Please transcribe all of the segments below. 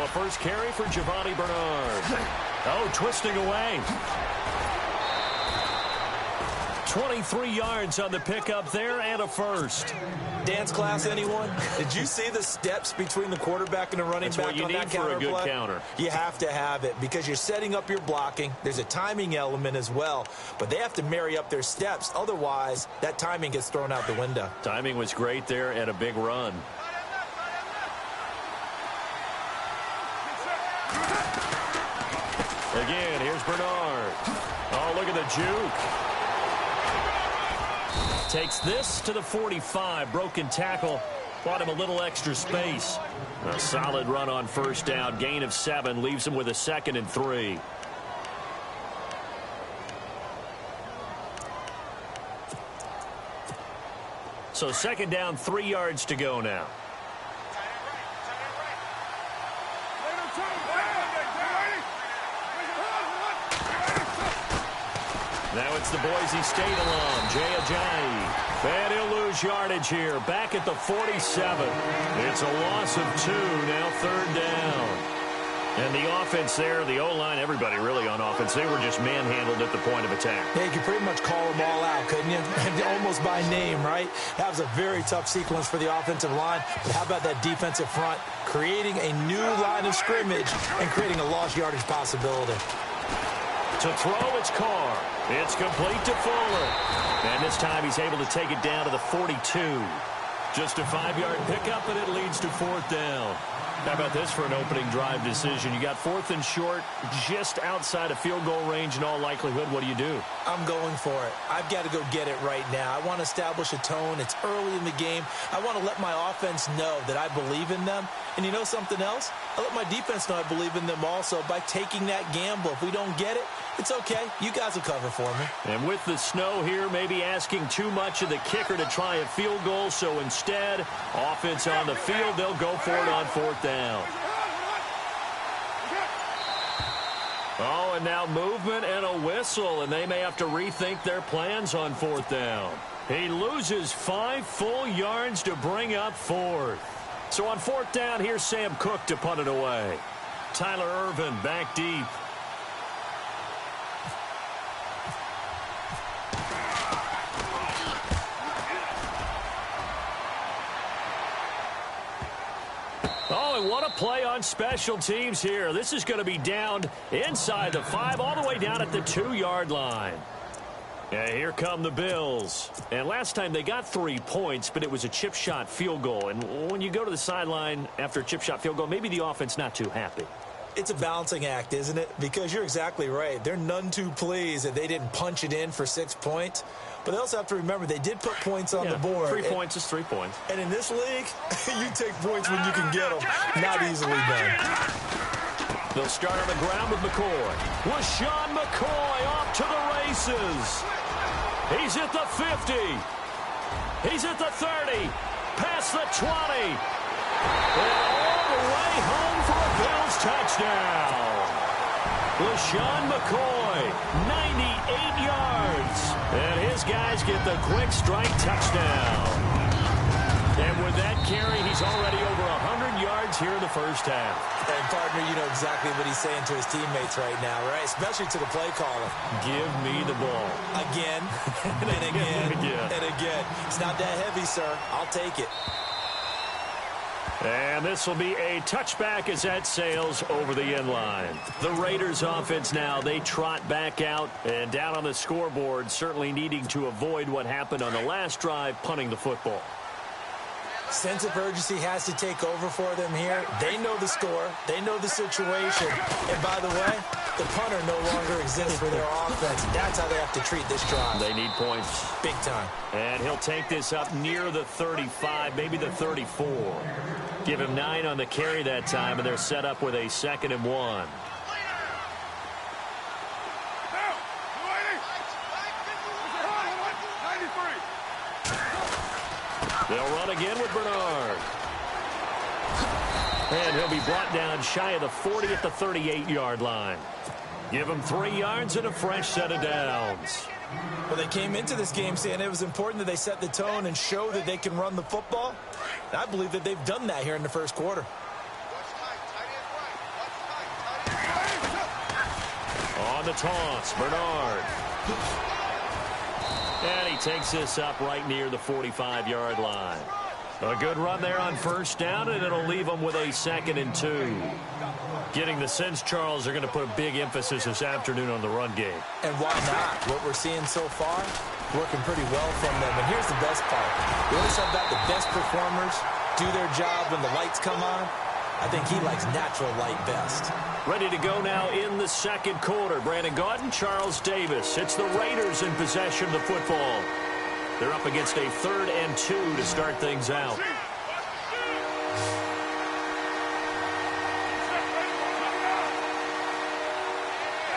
first carry for Giovanni Bernard. Oh, twisting away. 23 yards on the pickup there and a first. Dance class, anyone? Did you see the steps between the quarterback and the running back on that counter play? That's what you need for a good counter. You have to have it because you're setting up your blocking. There's a timing element as well, but they have to marry up their steps. Otherwise, that timing gets thrown out the window. Timing was great there and a big run. Again, here's Bernard. Oh, look at the juke. Takes this to the 45. Broken tackle. Bought him a little extra space. A solid run on first down. Gain of 7. Leaves him with a 2nd and 3. So 2nd down, 3 yards to go now. Now it's the Boise State alum, Jay Ajayi. And he'll lose yardage here. Back at the 47. It's a loss of 2. Now 3rd down. And the offense there, the O-line, everybody really on offense, they were just manhandled at the point of attack. Yeah, you could pretty much call them all out, couldn't you? Almost by name, right? That was a very tough sequence for the offensive line. But how about that defensive front? Creating a new line of scrimmage and creating a lost yardage possibility. To throw, it's Carr. It's complete to Fuller. And this time he's able to take it down to the 42. Just a 5-yard pickup, and it leads to 4th down. How about this for an opening drive decision? You got 4th and short, just outside of field goal range in all likelihood. What do? I'm going for it. I've got to go get it right now. I want to establish a tone. It's early in the game. I want to let my offense know that I believe in them. And you know something else? I let my defense know I believe in them also by taking that gamble. If we don't get it, it's okay. You guys will cover for me. And with the snow here, maybe asking too much of the kicker to try a field goal. So instead, offense on the field, they'll go for it on 4th down. Oh, and now movement and a whistle, and they may have to rethink their plans on 4th down. He loses 5 full yards to bring up 4th. So on 4th down, here's Sam Cook to punt it away. Tyler Irvin back deep. Oh, and what a play on special teams here. This is going to be down inside the 5, all the way down at the 2-yard line. Yeah, here come the Bills. And last time they got 3 points, but it was a chip shot field goal. And when you go to the sideline after a chip shot field goal, maybe the offense not too happy. It's a balancing act, isn't it? Because you're exactly right. They're none too pleased that they didn't punch it in for 6 points. But they also have to remember they did put points on the board. 3 points is 3 points. And in this league, you take points when you can get them. Not easily done. They'll start on the ground with McCoy. LaShawn McCoy off to the races. He's at the 50. He's at the 30. Past the 20. And all the way home for a Bills touchdown. LaShawn McCoy, 98 yards. And his guys get the quick strike touchdown. And with that carry, he's already over 100 yards here in the first half. And, partner, you know exactly what he's saying to his teammates right now, right? Especially to the play caller. Give me the ball. Again, and again, and again. It's not that heavy, sir. I'll take it. And this will be a touchback as that sails over the end line. The Raiders offense now, they trot back out and down on the scoreboard, certainly needing to avoid what happened on the last drive, punting the football. Sense of urgency has to take over for them here. They know the score. They know the situation. And by the way, the punter no longer exists for their offense. That's how they have to treat this drive. They need points. Big time. And he'll take this up near the 35, maybe the 34. Give him 9 on the carry that time, and they're set up with a 2nd and 1. They'll run again with Bernard. And he'll be brought down shy of the 40 at the 38-yard line. Give him 3 yards and a fresh set of downs. Well, they came into this game saying it was important that they set the tone and show that they can run the football. And I believe that they've done that here in the first quarter. On the toss, Bernard. And he takes this up right near the 45-yard line. A good run there on first down, and it'll leave them with a 2nd and 2. Getting the sense, Charles, they're going to put a big emphasis this afternoon on the run game. And why not? What we're seeing so far, working pretty well from them. And here's the best part. We always have got the best performers do their job when the lights come on. I think he likes natural light best. Ready to go now in the 2nd quarter. Brandon Gaudin, Charles Davis. It's the Raiders in possession of the football. They're up against a 3rd and 2 to start things out.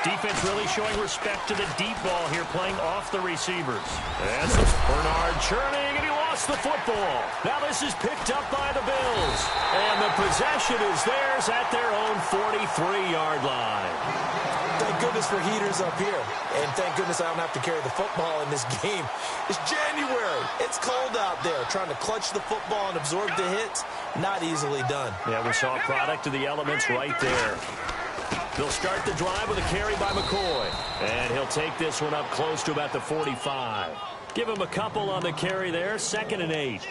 Defense really showing respect to the deep ball here, playing off the receivers. And so Bernard churning, and he lost the football. Now this is picked up by the Bills. And the possession is theirs at their own 43-yard line. Thank goodness for heaters up here. And thank goodness I don't have to carry the football in this game. It's January. It's cold out there. Trying to clutch the football and absorb the hits, not easily done. Yeah, we saw a product of the elements right there. They'll start the drive with a carry by McCoy. And he'll take this one up close to about the 45. Give him a couple on the carry there, 2nd and 8.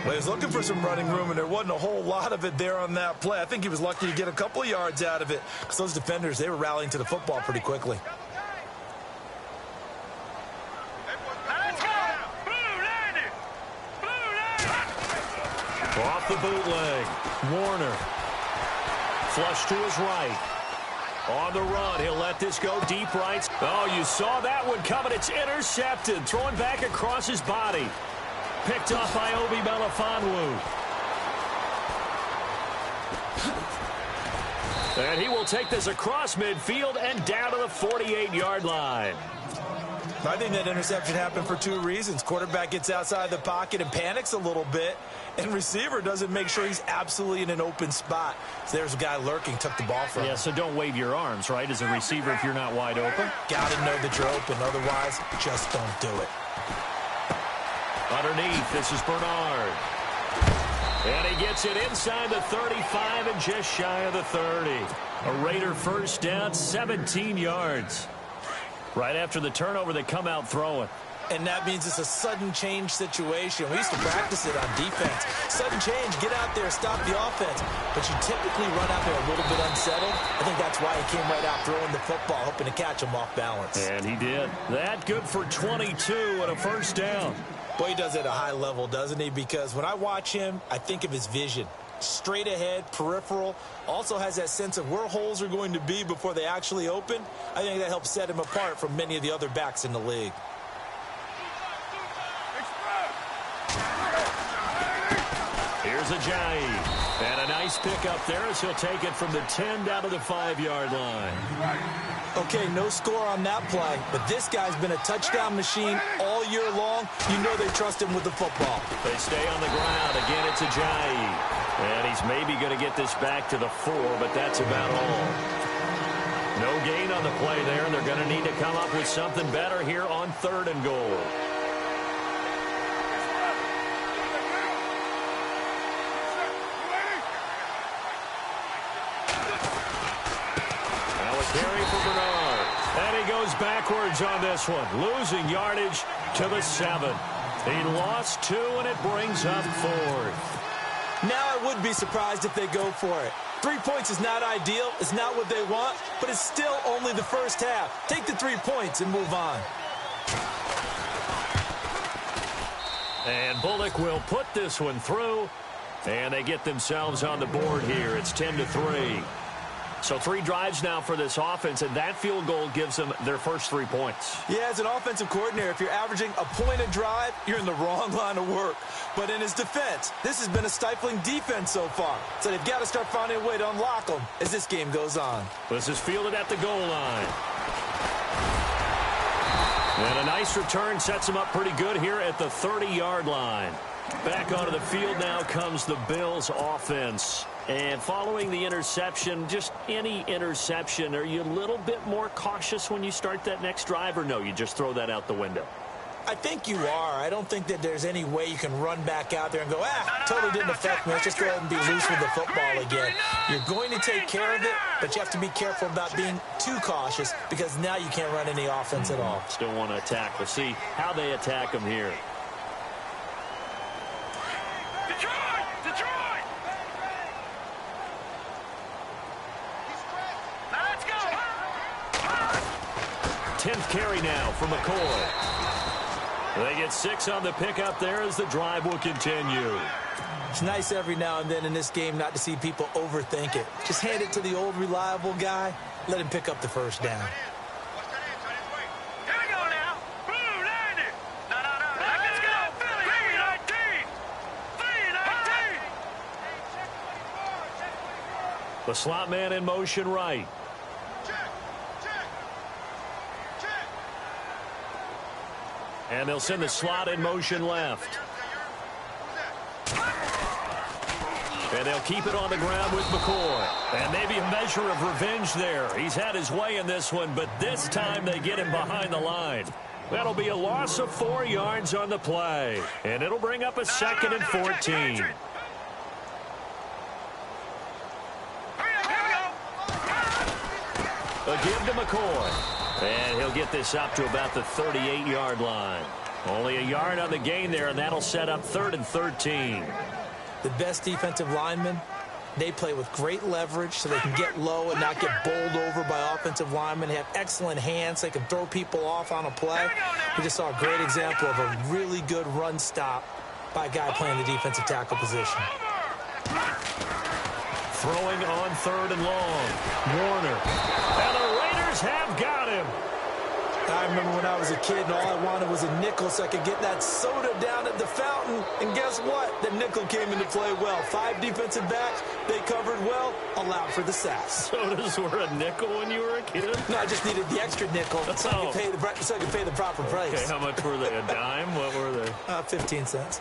Well, he was looking for some running room, and there wasn't a whole lot of it there on that play. I think he was lucky to get a couple of yards out of it, because those defenders, they were rallying to the football pretty quickly. Off the bootleg, Warner. Flush to his right. On the run, he'll let this go deep right. Oh, you saw that one coming. It's intercepted. Throwing back across his body. Picked off by Obi Melifonwu. And he will take this across midfield and down to the 48-yard line. I think that interception happened for 2 reasons. Quarterback gets outside the pocket and panics a little bit, and receiver doesn't make sure he's absolutely in an open spot. So there's a guy lurking, took the ball from him. Yeah, so don't wave your arms, right, as a receiver if you're not wide open. Got to know that you're open. Otherwise, just don't do it. Underneath, this is Bernard. And he gets it inside the 35 and just shy of the 30. A Raider first down, 17 yards. Right after the turnover, they come out throwing. And that means it's a sudden change situation. We used to practice it on defense. Sudden change, get out there, stop the offense. But you typically run out there a little bit unsettled. I think that's why he came right out throwing the football, hoping to catch him off balance. And he did. That good for 22 and a first down. Boy, he does it at a high level, doesn't he? Because when I watch him, I think of his vision. Straight ahead, peripheral, also has that sense of where holes are going to be before they actually open. I think that helps set him apart from many of the other backs in the league. Here's Ajayi. And a nice pick up there as he'll take it from the 10 down to the 5-yard line. Okay, no score on that play, but this guy's been a touchdown machine all year long. You know they trust him with the football. They stay on the ground. Again, it's Ajayi. And he's maybe going to get this back to the 4, but that's about all. No gain on the play there, and they're going to need to come up with something better here on 3rd and goal. Now a carry for Bernard. And he goes backwards on this one, losing yardage to the 7. He lost 2, and it brings up 4th. Now I would be surprised if they go for it. 3 points is not ideal. It's not what they want, but it's still only the first half. Take the 3 points and move on. And Bullock will put this one through, and they get themselves on the board here. It's 10-3. So 3 drives now for this offense, and that field goal gives them their first 3 points. Yeah, as an offensive coordinator, if you're averaging a point a drive, you're in the wrong line of work. But in his defense, this has been a stifling defense so far. So they've got to start finding a way to unlock them as this game goes on. This is fielded at the goal line. And a nice return sets him up pretty good here at the 30-yard line. Back onto the field now comes the Bills offense. And following the interception, just any interception, are you a little bit more cautious when you start that next drive, or no, you just throw that out the window? I think you are. I don't think that there's any way you can run back out there and go, totally didn't affect me. Let's just go ahead and be loose with the football again. You're going to take care of it, but you have to be careful about being too cautious because now you can't run any offense at all. Still want to attack. We'll see how they attack them here. Detroit! Let's go! 10th carry now for McCoy. They get 6 on the pickup there as the drive will continue. It's nice every now and then in this game not to see people overthink it. Just hand it to the old reliable guy. Let him pick up the first down. Here we go now. Blue, land it. No. Let's go. 3-19. The slot man in motion right. And they'll send the slot in motion left. And they'll keep it on the ground with McCoy. And maybe a measure of revenge there. He's had his way in this one, but this time they get him behind the line. That'll be a loss of 4 yards on the play. And it'll bring up a 2nd and 14. A give to McCoy. And he'll get this up to about the 38-yard line. Only a yard on the gain there, and that'll set up 3rd and 13. The best defensive linemen, they play with great leverage so they can get low and not get bowled over by offensive linemen. They have excellent hands. They can throw people off on a play. We just saw a great example of a really good run stop by a guy playing the defensive tackle position. Throwing on 3rd and long. Warner. And the Raiders have got him. I remember when I was a kid and all I wanted was a nickel so I could get that soda down at the fountain. And guess what? The nickel came into play well. 5 defensive backs. They covered well. Allowed for the sacks. Sodas were a nickel when you were a kid? No, I just needed the extra nickel so I could pay the proper price. Okay, how much were they? A dime? What were they? 15 cents.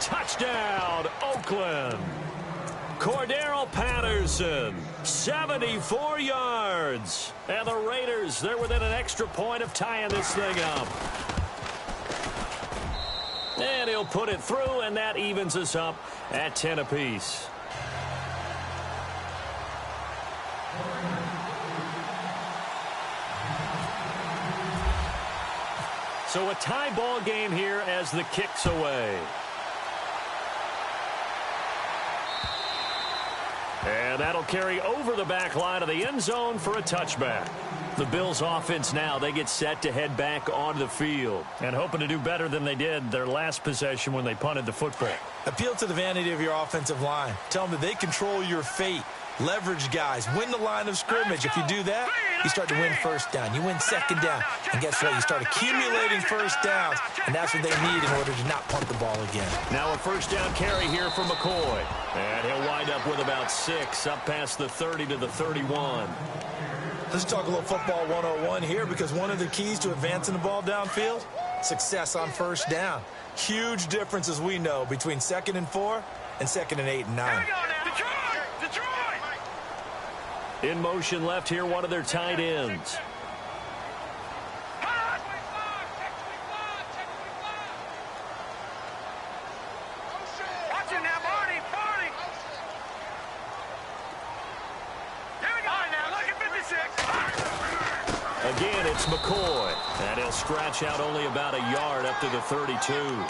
Touchdown, Oakland. Cordero Patterson, 74 yards. And the Raiders, they're within an extra point of tying this thing up. And he'll put it through, and that evens us up at 10 apiece. So a tie ball game here as the kick's away. And that'll carry over the back line of the end zone for a touchback. The Bills offense now, they get set to head back onto the field and hoping to do better than they did their last possession when they punted the football. Appeal to the vanity of your offensive line. Tell them that they control your fate. Leverage guys. Win the line of scrimmage. If you do that, you start to win first down. You win second down. And guess what? You start accumulating first downs. And that's what they need in order to not punt the ball again. Now a first down carry here for McCoy. And he'll wind up with about 6 up past the 30 to the 31. Let's talk a little football 101 here because one of the keys to advancing the ball downfield, success on first down. Huge difference, as we know, between 2nd and 4 and 2nd and 8 and 9. Detroit! In motion left here, one of their tight ends. Watch him now, Barney! Here we go! All right, now, look at 56! Again, it's McCoy. And he'll scratch out only about a yard up to the 32.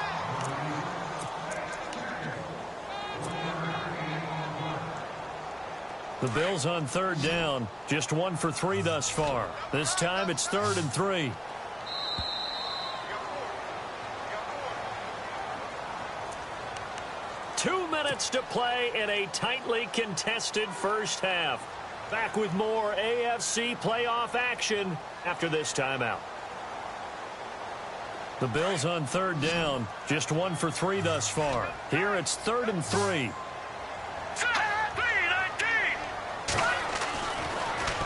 The Bills on 3rd down. Just 1 for 3 thus far. This time it's 3rd and 3. Two minutes to play in a tightly contested first half. Back with more AFC playoff action after this timeout. The Bills on 3rd down. Just 1 for 3 thus far. Here it's 3rd and 3.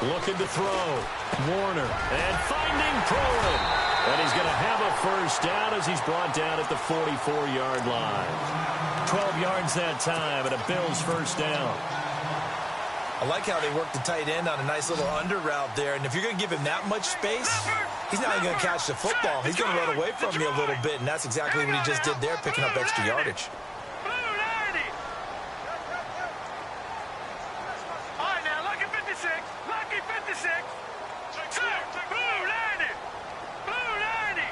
Looking to throw. Warner. And finding Proman. And he's going to have a first down as he's brought down at the 44-yard line. 12 yards that time, and a Bills first down. I like how they work the tight end on a nice little under route there. And if you're going to give him that much space, he's not even going to catch the football. He's going to run away from you a little bit, and that's exactly what he just did there, picking up extra yardage. All right, now, lucky 56. Lucky 56. Blue 90. Blue 90.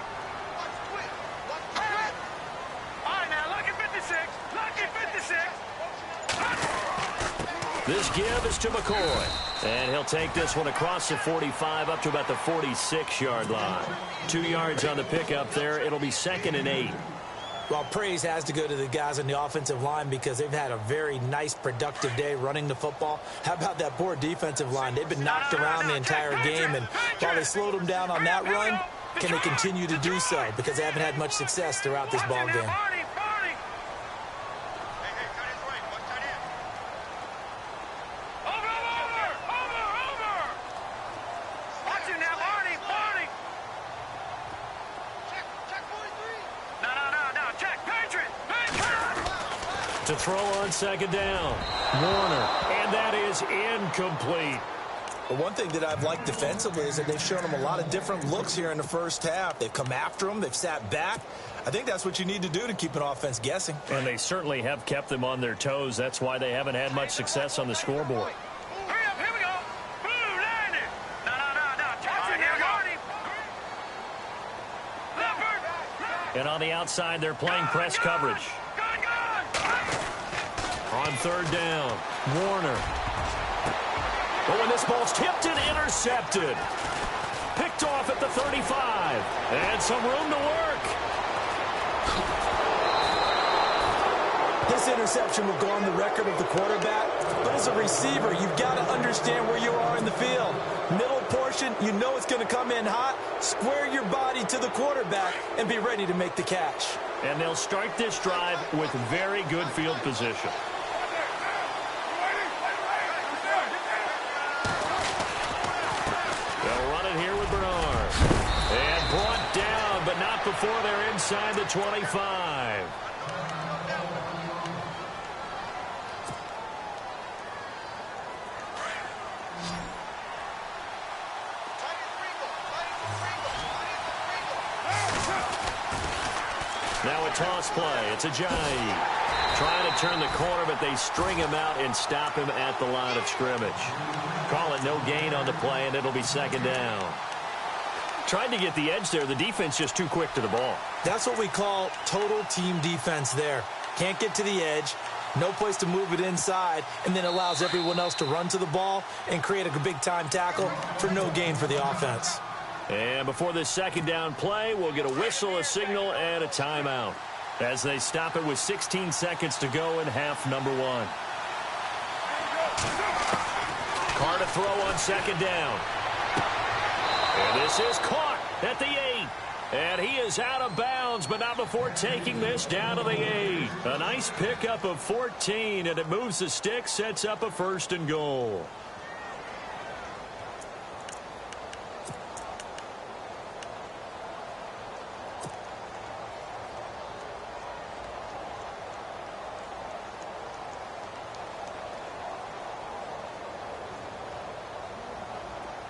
All right, now, lucky 56. Lucky 56. This give is to McCoy. And he'll take this one across the 45 up to about the 46-yard line. 2 yards on the pickup there. It'll be 2nd and 8. Well, praise has to go to the guys on the offensive line because they've had a very nice, productive day running the football. How about that poor defensive line? They've been knocked around the entire game, and while they slowed them down on that run, can they continue to do so? Because they haven't had much success throughout this ball game. To throw on 2nd down. Warner. And that is incomplete. But one thing that I've liked defensively is that they've shown them a lot of different looks here in the first half. They've come after them. They've sat back. I think that's what you need to do to keep an offense guessing. And they certainly have kept them on their toes. That's why they haven't had much success on the scoreboard. Hurry up, here we go. Blue 90. No. All right, here we go. Leopard. And on the outside, they're playing press coverage. On 3rd down, Warner. But when this ball's tipped and intercepted. Picked off at the 35. And some room to work. This interception will go on the record of the quarterback. But as a receiver, you've got to understand where you are in the field. Middle portion, you know it's going to come in hot. Square your body to the quarterback and be ready to make the catch. And they'll start this drive with very good field position. They'll run it here with Bernard. And brought down, but not before they're inside the 25. Now a toss play. It's Ajayi. Trying to turn the corner, but they string him out and stop him at the line of scrimmage. Call it no gain on the play, and it'll be 2nd down. Tried to get the edge there. The defense just too quick to the ball. That's what we call total team defense there. Can't get to the edge, no place to move it inside, and then allows everyone else to run to the ball and create a big-time tackle for no gain for the offense. And before this 2nd down play, we'll get a whistle, a signal, and a timeout as they stop it with 16 seconds to go in half number 1. Carr to throw on 2nd down. And this is caught at the 8. And he is out of bounds, but not before taking this down to the 8. A nice pickup of 14, and it moves the stick, sets up a 1st and goal.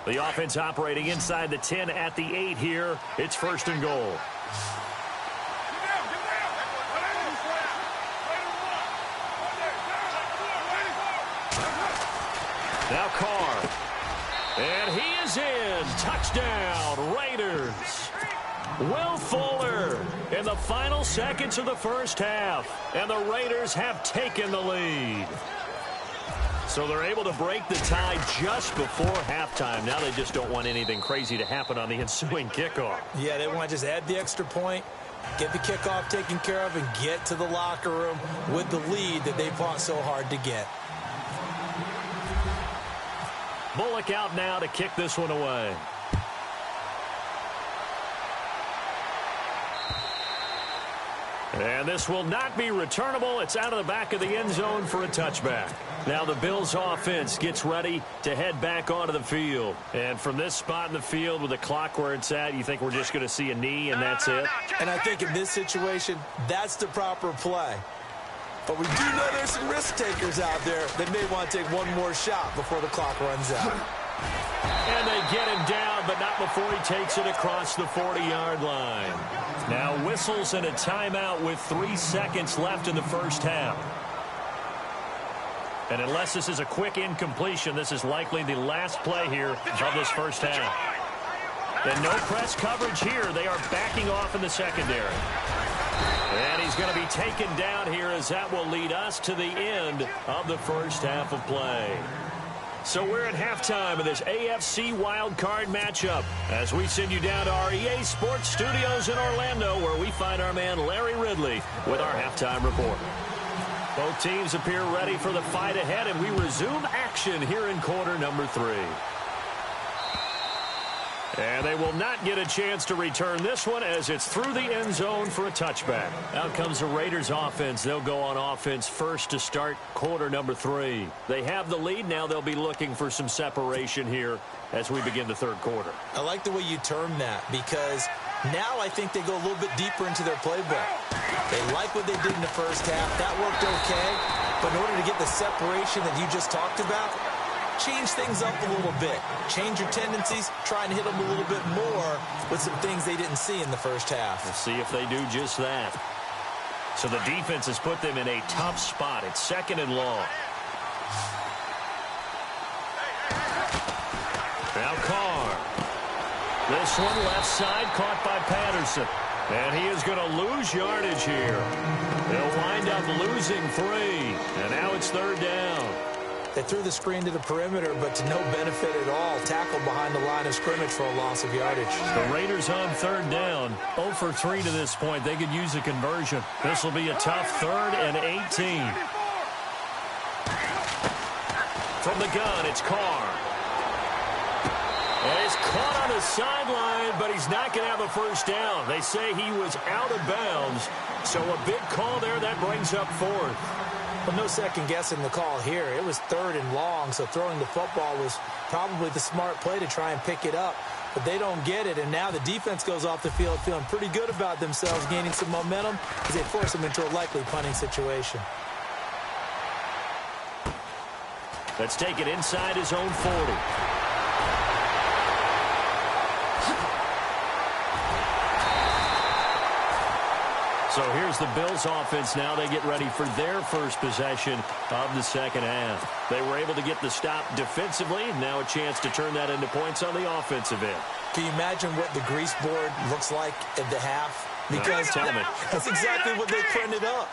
The offense operating inside the 10 at the 8 here. It's 1st and goal. Now Carr. And he is in. Touchdown, Raiders. Will Fuller in the final seconds of the first half. And the Raiders have taken the lead. So they're able to break the tie just before halftime. Now they just don't want anything crazy to happen on the ensuing kickoff. Yeah, they want to just add the extra point, get the kickoff taken care of, and get to the locker room with the lead that they fought so hard to get. Bullock out now to kick this one away. And this will not be returnable. It's out of the back of the end zone for a touchback. Now the Bills offense gets ready to head back onto the field. And from this spot in the field with the clock where it's at, you think we're just going to see a knee and that's it? And I think in this situation, that's the proper play. But we do know there's some risk takers out there that may want to take one more shot before the clock runs out. And they get him down, but not before he takes it across the 40-yard line. Now whistles and a timeout with 3 seconds left in the first half. And unless this is a quick incompletion, this is likely the last play here of this first half. And no press coverage here. They are backing off in the secondary. And he's going to be taken down here as that will lead us to the end of the first half of play. So we're at halftime of this AFC wildcard matchup as we send you down to our EA Sports Studios in Orlando where we find our man Larry Ridley with our halftime report. Both teams appear ready for the fight ahead, and we resume action here in quarter number 3. And they will not get a chance to return this one as it's through the end zone for a touchback. Out comes the Raiders offense. They'll go on offense first to start quarter number 3. They have the lead. Now they'll be looking for some separation here as we begin the third quarter. I like the way you term that because now I think they go a little bit deeper into their playbook. They like what they did in the first half. That worked okay. But in order to get the separation that you just talked about, change things up a little bit. Change your tendencies. Try and hit them a little bit more with some things they didn't see in the first half. We'll see if they do just that. So the defense has put them in a tough spot. It's 2nd and long. Now Carr. This one left side caught by Patterson. And he is going to lose yardage here. They'll wind up losing 3. And now it's 3rd down. They threw the screen to the perimeter, but to no benefit at all. Tackled behind the line of scrimmage for a loss of yardage. The Raiders on 3rd down. 0 for 3 to this point. They could use a conversion. This will be a tough 3rd and 18. From the gun, it's Carr. And he's caught on the sideline, but he's not going to have a first down. They say he was out of bounds. So a big call there. That brings up 4th. But no second guessing the call here. It was 3rd and long, so throwing the football was probably the smart play to try and pick it up. But they don't get it, and now the defense goes off the field feeling pretty good about themselves, gaining some momentum as they force them into a likely punting situation. Let's take it inside his own 40. So here's the Bills offense now. They get ready for their first possession of the second half. They were able to get the stop defensively. Now a chance to turn that into points on the offensive end. Can you imagine what the grease board looks like at the half? Because that's exactly what they printed up.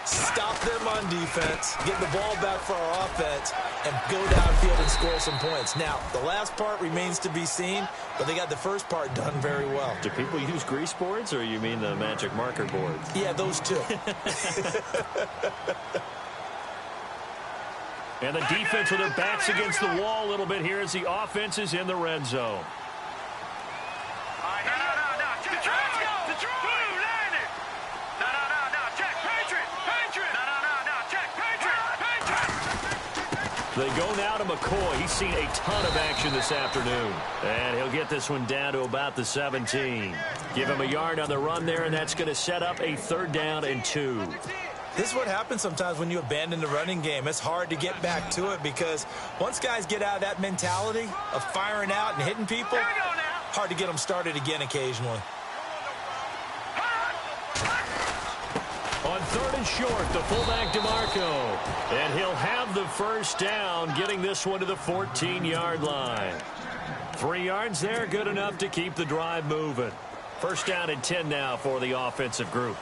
Stop them on defense, get the ball back for our offense, and go downfield and score some points. Now, the last part remains to be seen, but they got the first part done very well. Do people use grease boards, or you mean the magic marker boards? Yeah, those two. And the defense with their backs against the wall a little bit here as the offense is in the red zone. They go now to McCoy. He's seen a ton of action this afternoon. And he'll get this one down to about the 17. Give him a yard on the run there, and that's going to set up a 3rd down and 2. This is what happens sometimes when you abandon the running game. It's hard to get back to it because once guys get out of that mentality of firing out and hitting people, hard to get them started again occasionally. On 3rd and short, the fullback DeMarco. And he'll have the first down, getting this one to the 14-yard line. 3 yards there, good enough to keep the drive moving. 1st down and 10 now for the offensive group.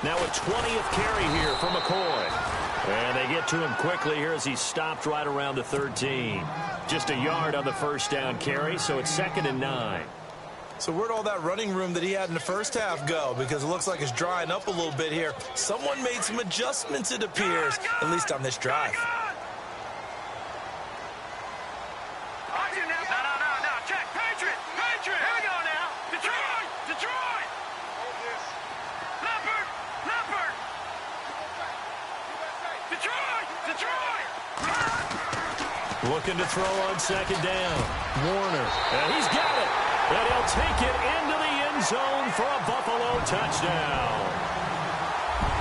Now a 20th carry here for McCoy. And they get to him quickly here as he's stopped right around the 13. Just a yard on the 1st down carry, so it's 2nd and 9. So where'd all that running room that he had in the first half go? Because it looks like it's drying up a little bit here. Someone made some adjustments, it appears, at least on this drive. Looking to throw on second down. Warner. And he's got it. And he'll take it into the end zone for a Buffalo touchdown.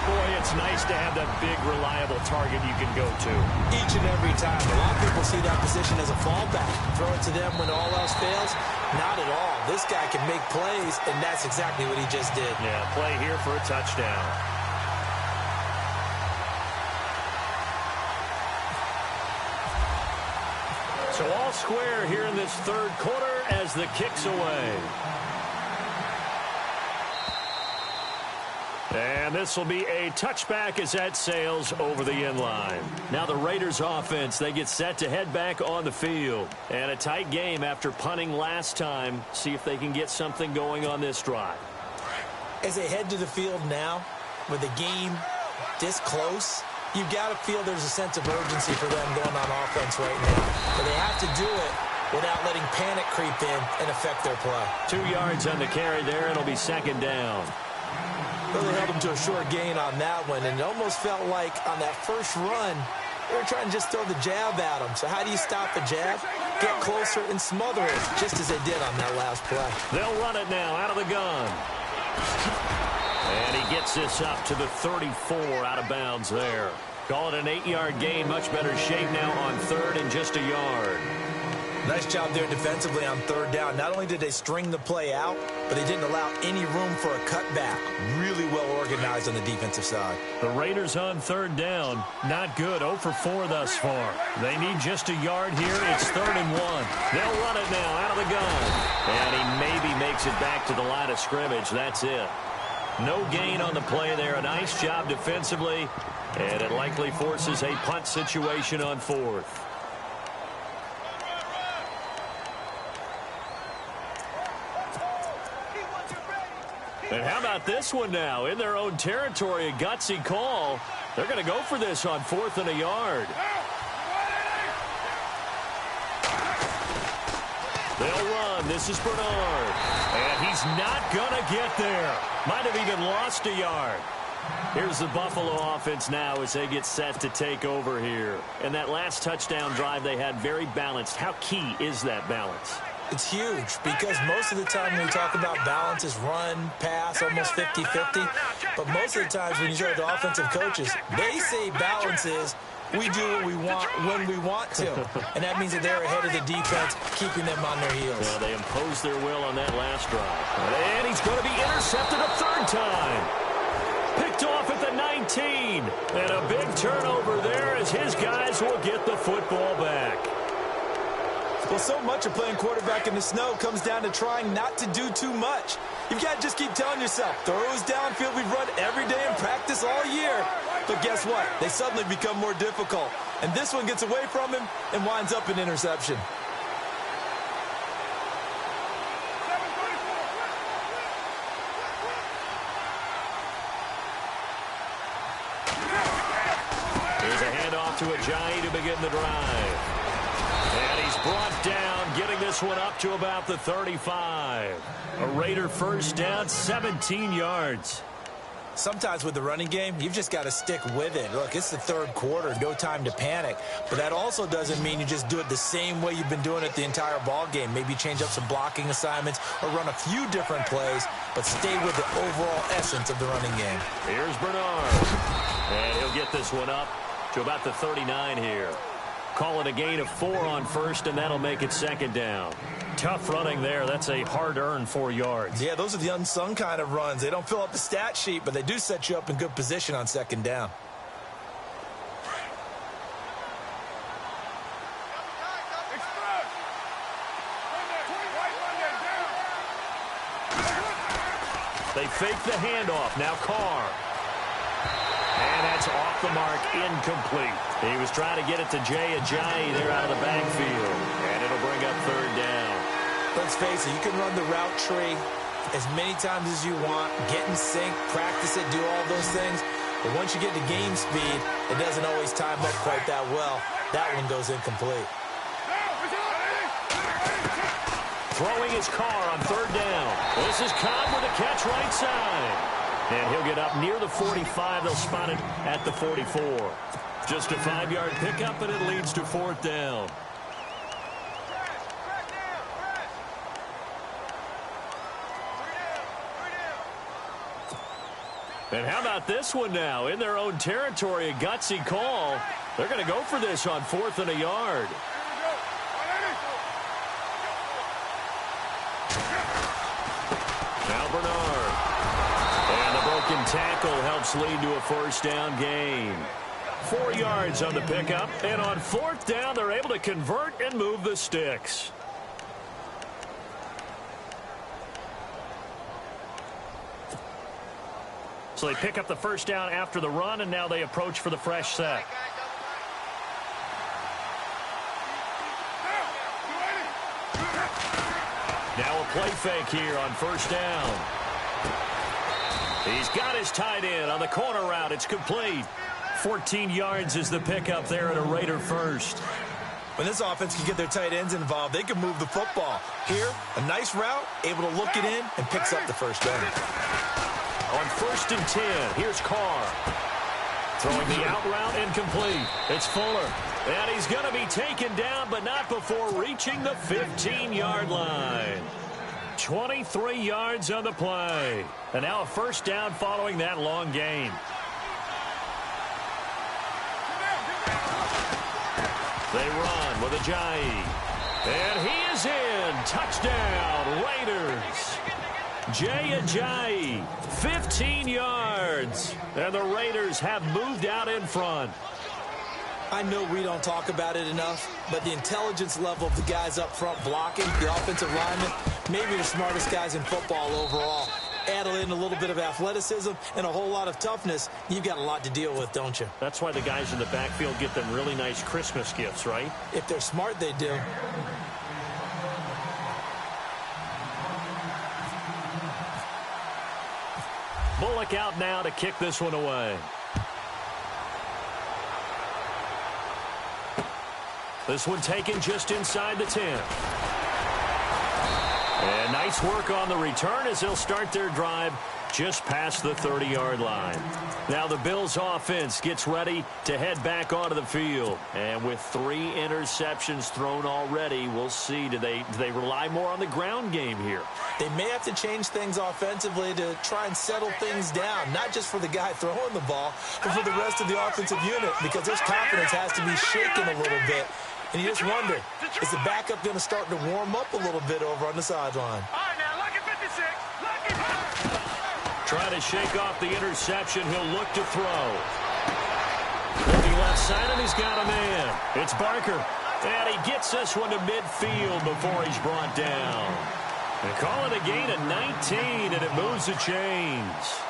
Boy, it's nice to have that big, reliable target you can go to. Each and every time. A lot of people see that position as a fallback. Throw it to them when all else fails. Not at all. This guy can make plays, and that's exactly what he just did. Yeah, play here for a touchdown. So all square here in this third quarter as the kick's away. And this will be a touchback as that sails over the end line. Now the Raiders offense, they get set to head back on the field. And a tight game after punting last time. See if they can get something going on this drive. As they head to the field now, with the game this close, you've got to feel there's a sense of urgency for them going on offense right now. But they have to do it without letting panic creep in and affect their play. 2 yards on the carry there, and it'll be second down. Really held him to a short gain on that one, and it almost felt like on that first run, they were trying to just throw the jab at him. So how do you stop a jab? Get closer and smother it, just as they did on that last play. They'll run it now out of the gun. And he gets this up to the 34 out of bounds there. Call it an 8-yard gain, much better shape now on third and just a yard. Nice job there defensively on third down. Not only did they string the play out, but they didn't allow any room for a cutback. Really well organized on the defensive side. The Raiders on third down. Not good. 0 for 4 thus far. They need just a yard here. It's 3rd and 1. They'll run it now out of the gun. And he maybe makes it back to the line of scrimmage. That's it. No gain on the play there. A nice job defensively. And it likely forces a punt situation on 4th. And how about this one now? In their own territory, a gutsy call. They're going to go for this on 4th and a yard. They'll run. This is Bernard. And he's not going to get there. Might have even lost a yard. Here's the Buffalo offense now as they get set to take over here. And that last touchdown drive they had very balanced. How key is that balance? It's huge because most of the time when we talk about balance is run, pass, almost 50-50. But most of the times when you talk to offensive coaches, they say balance is we do what we want when we want to. And that means that they're ahead of the defense, keeping them on their heels. Well, they imposed their will on that last drive. And he's going to be intercepted a 3rd time. Picked off at the 19. And a big turnover there as his guys will get the football back. Well, so much of playing quarterback in the snow comes down to trying not to do too much. You've got to just keep telling yourself, throws downfield we've run every day in practice all year. But guess what? They suddenly become more difficult. And this one gets away from him and winds up an interception. Here's a handoff to Ajayi to begin the drive. And he's brought down, getting this one up to about the 35. A Raider first down, 17 yards. Sometimes with the running game, you've just got to stick with it. Look, it's the 3rd quarter, no time to panic. But that also doesn't mean you just do it the same way you've been doing it the entire ball game. Maybe change up some blocking assignments or run a few different plays, but stay with the overall essence of the running game. Here's Bernard. And he'll get this one up to about the 39 here. Call it a gain of 4 on 1st, and that'll make it 2nd down. Tough running there. That's a hard-earned 4 yards. Yeah, those are the unsung kind of runs. They don't fill up the stat sheet, but they do set you up in good position on 2nd down. They fake the handoff. Now Carr. And that's off the mark, incomplete. He was trying to get it to Jay Ajayi there out of the backfield. And it'll bring up 3rd down. Let's face it, you can run the route tree as many times as you want, get in sync, practice it, do all those things. But once you get to game speed, it doesn't always time up quite that well. That one goes incomplete. Throwing his Carr on 3rd down. This is Cobb with a catch right side. And he'll get up near the 45. They'll spot it at the 44. Just a 5-yard pickup, and it leads to 4th down. And how about this one now? In their own territory, a gutsy call. They're going to go for this on 4th and a yard. Now Bernard. And the broken tackle helps lead to a first down gain. 4 yards on the pickup. And on 4th down, they're able to convert and move the sticks. So they pick up the first down after the run, and now they approach for the fresh set. Now a play fake here on first down. He's got his tight end on the corner route. It's complete. 14 yards is the pickup there at a Raider first. When this offense can get their tight ends involved, they can move the football. Here, a nice route, able to look it in, and picks up the first down. On 1st and 10, here's Carr. Throwing the out route incomplete. It's Fuller. And he's going to be taken down, but not before reaching the 15-yard line. 23 yards on the play. And now a first down following that long gain. They run with Ajayi. And he is in. Touchdown, Raiders. Jay Ajayi, 15 yards. And the Raiders have moved out in front. I know we don't talk about it enough, but the intelligence level of the guys up front blocking, the offensive linemen, maybe the smartest guys in football overall. Add in a little bit of athleticism and a whole lot of toughness, you've got a lot to deal with, don't you? That's why the guys in the backfield get them really nice Christmas gifts, right? If they're smart, they do. Bullock out now to kick this one away. This one taken just inside the 10. And nice work on the return as they'll start their drive just past the 30-yard line. Now the Bills offense gets ready to head back onto the field. And with 3 interceptions thrown already, we'll see. Do they rely more on the ground game here? They may have to change things offensively to try and settle things down, not just for the guy throwing the ball, but for the rest of the offensive unit, because their confidence has to be shaken a little bit. And you just wonder, is the backup going to start to warm up a little bit over on the sideline? All right, now, lucky 56. Lucky. Trying to shake off the interception. He'll look to throw. Looking left side, and he's got a man. It's Barker. And he gets this one to midfield before he's brought down. They call it a gain of 19, and it moves the chains.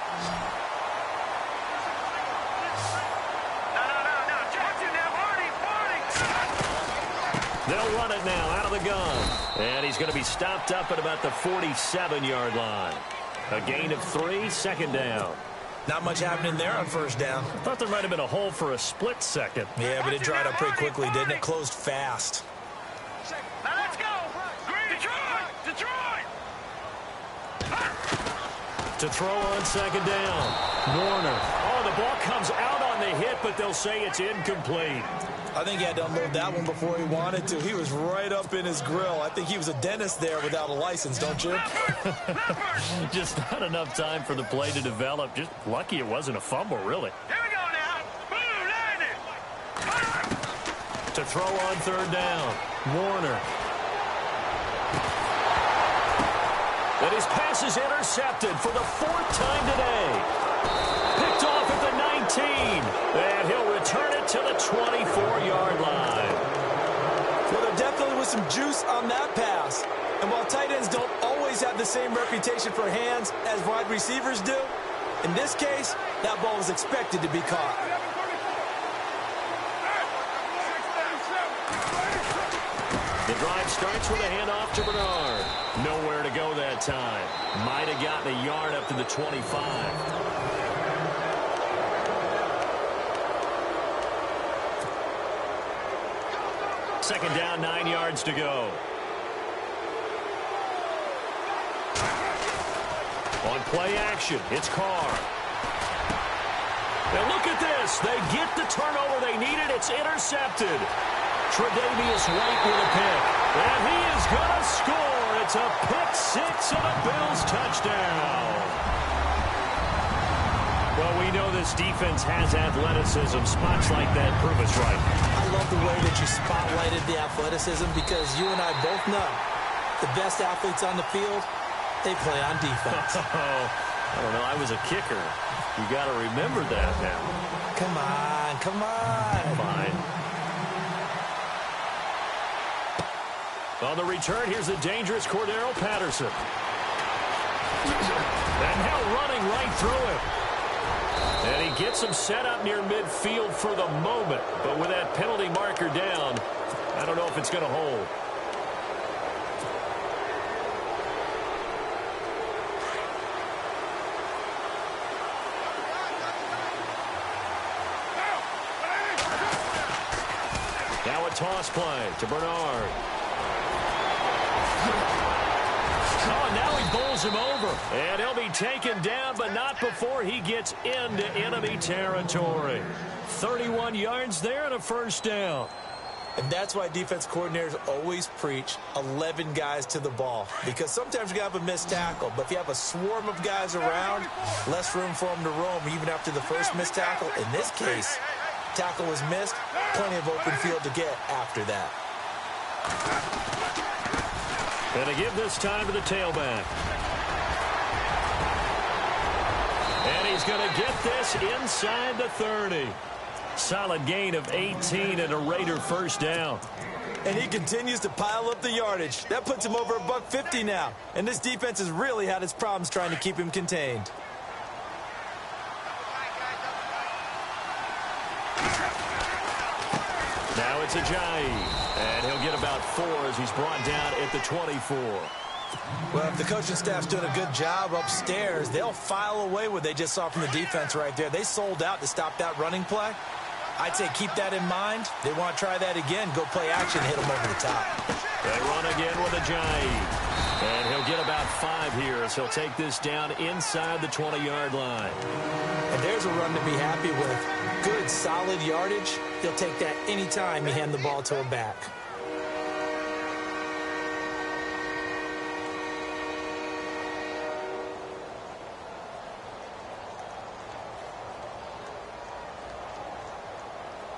They'll run it now out of the gun. And he's going to be stopped up at about the 47-yard line. A gain of 3, second down. Not much happening there on first down. I thought there might have been a hole for a split second. Yeah, but it dried up pretty quickly, didn't it? Closed fast. Now let's go. Detroit! Detroit! To throw on second down. Warner. Oh, the ball comes out on the hit, but they'll say it's incomplete. I think he had to unload that one before he wanted to. He was right up in his grill. I think he was a dentist there without a license, don't you? Just not enough time for the play to develop. Just lucky it wasn't a fumble, really. Here we go now. Boom, landed. To throw on third down. Warner. And his pass is intercepted for the 4th time today. Picked off at the 19. And he'll return it to the 24-yard line. Well, there definitely was some juice on that pass. And while tight ends don't always have the same reputation for hands as wide receivers do, in this case, that ball was expected to be caught. The drive starts with a handoff to Bernard. Nowhere to go that time. Might have gotten a yard up to the 25. Second down, 9 yards to go. On play action, it's Carr. And look at this. They get the turnover they needed. It's intercepted. Tre'Davious White with a pick. And he is going to score. It's a pick 6 and a Bills touchdown. Well, we know this defense has athleticism. Spots like that prove us right. I love the way that you spotlighted the athleticism because you and I both know the best athletes on the field, they play on defense. I don't know. I was a kicker. You got to remember that now. Come on, come on. Fine. On the return, here's the dangerous Cordero Patterson. And now running right through him. And he gets him set up near midfield for the moment. But with that penalty marker down, I don't know if it's going to hold. Now a toss play to Bernard. Oh, now he bowls him over. And he'll be taken down, but not before he gets into enemy territory. 31 yards there and a first down. And that's why defense coordinators always preach 11 guys to the ball. Because sometimes you have a missed tackle, but if you have a swarm of guys around, less room for them to roam even after the first missed tackle. In this case, tackle was missed, plenty of open field to get after that. And to give this time to the tailback. And he's going to get this inside the 30. Solid gain of 18 and a Raider first down. And he continues to pile up the yardage. That puts him over $150 now. And this defense has really had its problems trying to keep him contained. Now it's Ajayi. And he'll get about 4 as he's brought down at the 24. Well, if the coaching staff's doing a good job upstairs, they'll file away what they just saw from the defense right there. They sold out to stop that running play. I'd say keep that in mind. They want to try that again. Go play action, hit them over the top. They run again with Ajayi. And he'll get about 5 here as he'll take this down inside the 20-yard line. And there's a run to be happy with. Good, solid yardage. He'll take that anytime you hand the ball to him back.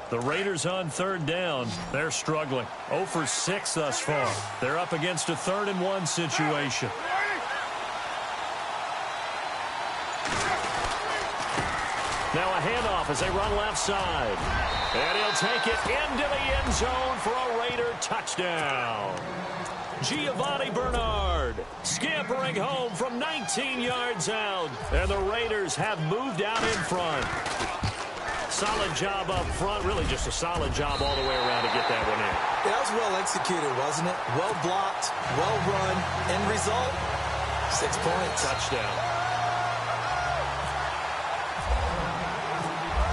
The Raiders on third down. They're struggling. 0 for 6 thus far. They're up against a 3rd and 1 situation. Now a handoff as they run left side. And he'll take it into the end zone for a Raider touchdown. Giovanni Bernard scampering home from 19 yards out. And the Raiders have moved out in front. Solid job up front. Really just a solid job all the way around to get that one in. Yeah, that was well executed, wasn't it? Well blocked, well run. End result, 6 points. Touchdown.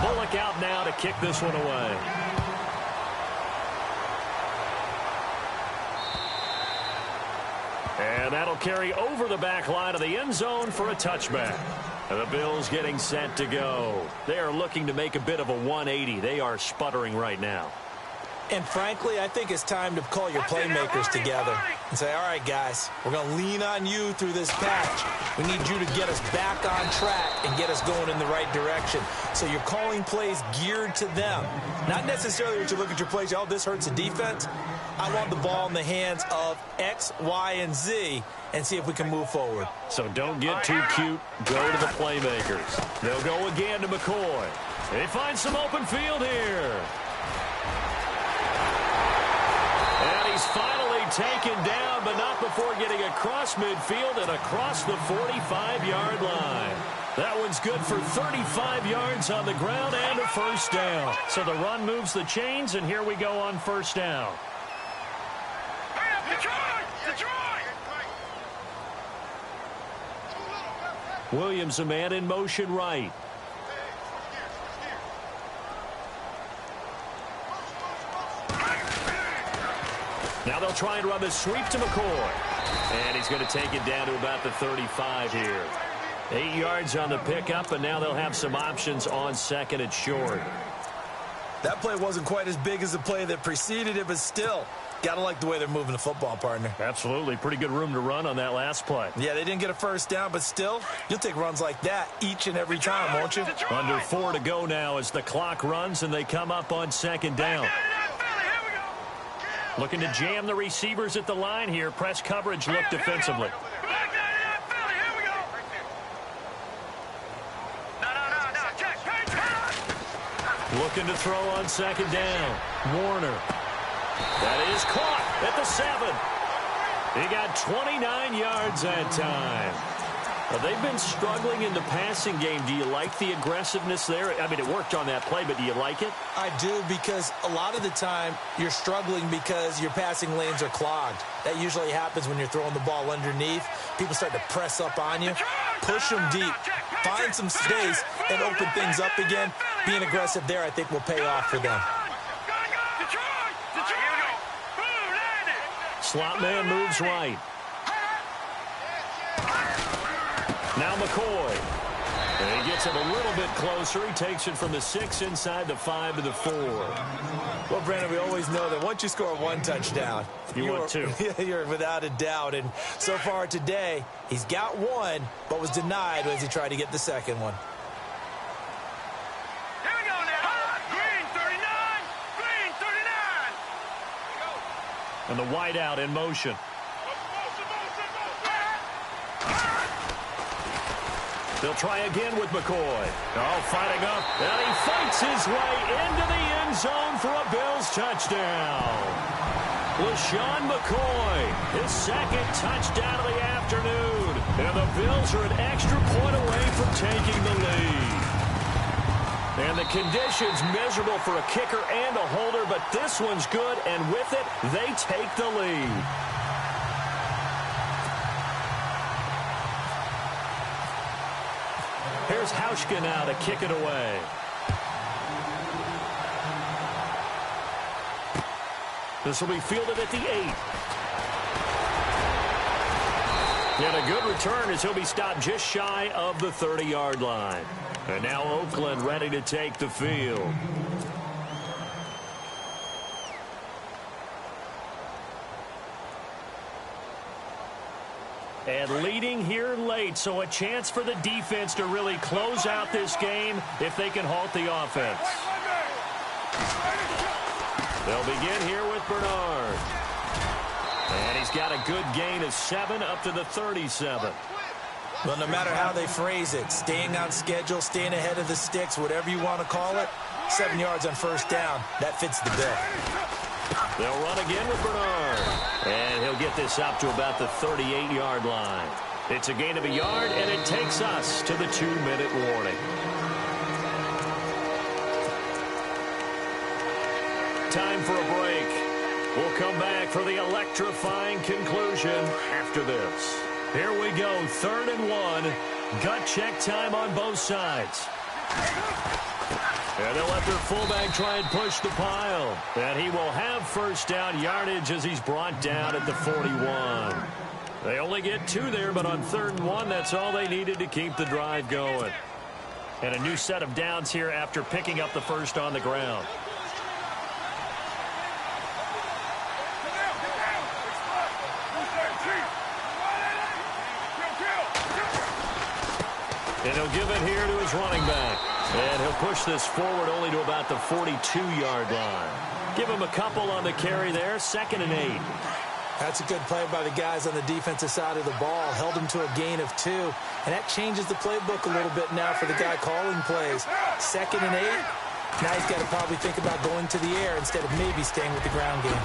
Bullock out now to kick this one away. And that'll carry over the back line of the end zone for a touchback. And the Bills getting set to go. They are looking to make a bit of a 180. They are sputtering right now. And frankly, I think it's time to call your playmakers together and say, all right, guys, we're going to lean on you through this patch. We need you to get us back on track and get us going in the right direction. So you're calling plays geared to them. Not necessarily that you look at your plays, oh, this hurts the defense. I want the ball in the hands of X, Y, and Z and see if we can move forward. So don't get too cute. Go to the playmakers. They'll go again to McCoy. They find some open field here. And he's finally taken down, but not before getting across midfield and across the 45-yard line. That one's good for 35 yards on the ground and a first down. So the run moves the chains, and here we go on first down. Williams, a man in motion right. Now they'll try and run the sweep to McCoy. And he's going to take it down to about the 35 here. 8 yards on the pickup, and now they'll have some options on second and short. That play wasn't quite as big as the play that preceded it, but still, Gotta like the way they're moving the football, partner. Absolutely. Pretty good room to run on that last play. Yeah, they didn't get a first down, but still, you'll take runs like that each and every time, won't you? Under 4 to go now as the clock runs and they come up on second down. Looking to jam the receivers at the line here. Press coverage look defensively. Looking to throw on second down. Warner. That is caught at the 7. He got 29 yards that time. Well, they've been struggling in the passing game. Do you like the aggressiveness there? I mean, it worked on that play, but do you like it? I do, because a lot of the time you're struggling because your passing lanes are clogged. That usually happens when you're throwing the ball underneath. People start to press up on you. Push them deep. Find some space and open things up again. Being aggressive there, I think, will pay off for them. Slot man moves right. Now McCoy. And he gets it a little bit closer. He takes it from the 6 inside the 5 to the 4. Well, Brandon, we always know that once you score one touchdown, want two. You're without a doubt. And so far today, he's got one, but was denied as he tried to get the second one. Here we go now. Green 39. Green 39. And the wideout in motion. They'll try again with McCoy. Oh, fighting up. And he fights his way into the end zone for a Bills touchdown. LaShawn McCoy, his second touchdown of the afternoon. And the Bills are an extra point away from taking the lead. And the conditions miserable for a kicker and a holder, but this one's good, and with it, they take the lead. Here's Hauschka now to kick it away. This will be fielded at the 8. And a good return as he'll be stopped just shy of the 30-yard line. And now Oakland ready to take the field. And leading here late, so a chance for the defense to really close out this game if they can halt the offense. They'll begin here with Bernard. And he's got a good gain of 7 up to the 37. Well, no matter how they phrase it, staying on schedule, staying ahead of the sticks, whatever you want to call it, 7 yards on first down, that fits the bill. They'll run again with Bernard. And he'll get this up to about the 38-yard line. It's a gain of a yard, and it takes us to the 2-minute warning. Time for a break. We'll come back for the electrifying conclusion after this. Here we go, 3rd and 1. Gut check time on both sides. And they'll let their fullback try and push the pile. And he will have first down yardage as he's brought down at the 41. They only get 2 there, but on 3rd and 1, that's all they needed to keep the drive going. And a new set of downs here after picking up the first on the ground. And he'll give it here to his running back. And he'll push this forward only to about the 42-yard line. Give him a couple on the carry there, 2nd and 8. That's a good play by the guys on the defensive side of the ball. Held him to a gain of 2. And that changes the playbook a little bit now for the guy calling plays. 2nd and 8. Now he's got to probably think about going to the air instead of maybe staying with the ground game.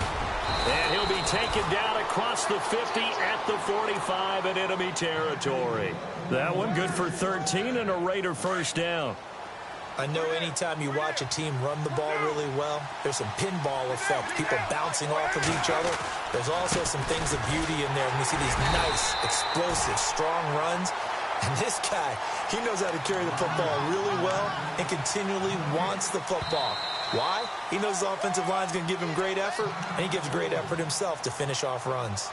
And he'll be taken down across the 50 at the 45 in enemy territory. That one good for 13 and a Raider first down. I know anytime you watch a team run the ball really well, there's some pinball effect, people bouncing off of each other. There's also some things of beauty in there when you see these nice, explosive, strong runs. And this guy, he knows how to carry the football really well and continually wants the football. Why? He knows the offensive line's going to give him great effort, and he gives great effort himself to finish off runs.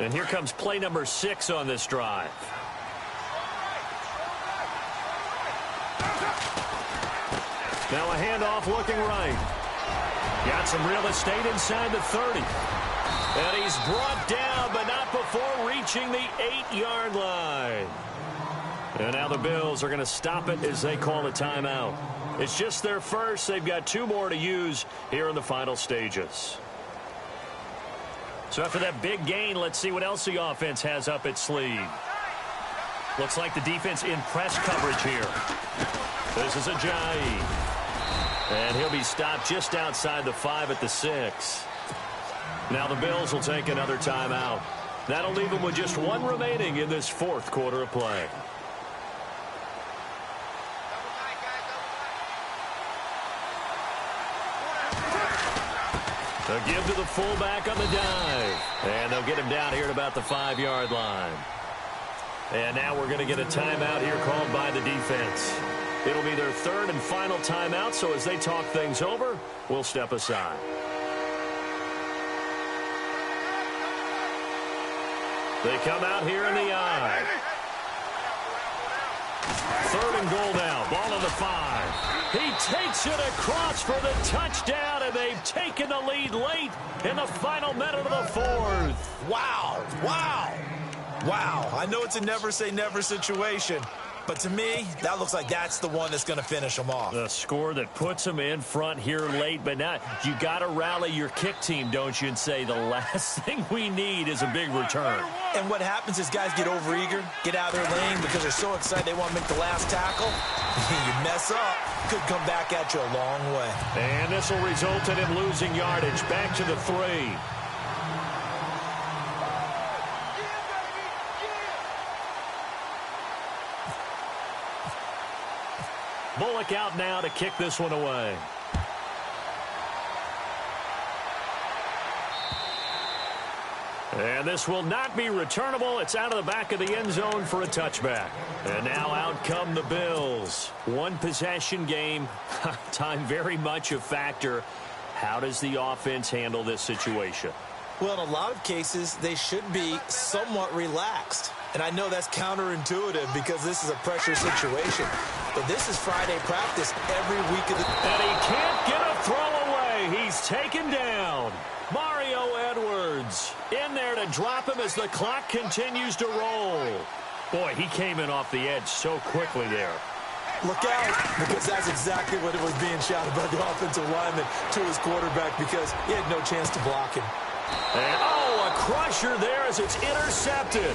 And here comes play number 6 on this drive. Now a handoff looking right. Got some real estate inside the 30. And he's brought down, but not before reaching the 8-yard line. And now the Bills are going to stop it as they call a timeout. It's just their first. They've got 2 more to use here in the final stages. So after that big gain, let's see what else the offense has up its sleeve. Looks like the defense in press coverage here. This is Ajayi. And he'll be stopped just outside the 5 at the 6. Now the Bills will take another timeout. That'll leave them with just 1 remaining in this 4th quarter of play. A give to the fullback on the dive. And they'll get him down here at about the 5-yard line. And now we're going to get a timeout here called by the defense. It'll be their 3rd and final timeout, so as they talk things over, we'll step aside. They come out here in the I. 3rd and goal now. Ball on the 5. He takes it across for the touchdown, and they've taken the lead late in the final minute of the 4th. Wow. Wow. Wow. I know it's a never-say-never situation, but to me, that looks like that's the one that's going to finish them off. The score that puts them in front here late, but now you got to rally your kick team, don't you, and say the last thing we need is a big return. And what happens is guys get overeager, get out of their lane because they're so excited they want to make the last tackle. You mess up, could come back at you a long way. And this will result in him losing yardage back to the 3. Bullock out now to kick this one away. And this will not be returnable. It's out of the back of the end zone for a touchback. And now out come the Bills. 1 possession game. Time very much a factor. How does the offense handle this situation? Well, in a lot of cases, they should be somewhat relaxed. And I know that's counterintuitive because this is a pressure situation. But this is Friday practice every week of the... And he can't get a throw away. He's taken down. Mario Edwards in there to drop him as the clock continues to roll. Boy, he came in off the edge so quickly there. Look out, because that's exactly what it was being shouted by the offensive lineman to his quarterback because he had no chance to block him. And, oh, a crusher there as it's intercepted.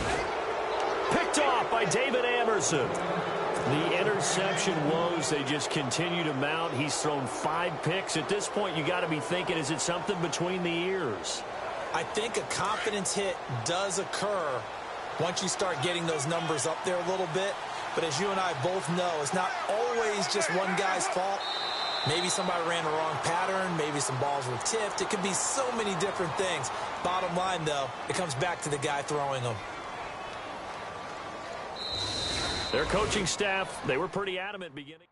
Picked off by David Amerson. The interception woes, they just continue to mount. He's thrown 5 picks. At this point, you got to be thinking, is it something between the ears? I think a confidence hit does occur once you start getting those numbers up there a little bit. But as you and I both know, it's not always just one guy's fault. Maybe somebody ran the wrong pattern. Maybe some balls were tipped. It could be so many different things. Bottom line, though, it comes back to the guy throwing them. Their coaching staff, they were pretty adamant beginning.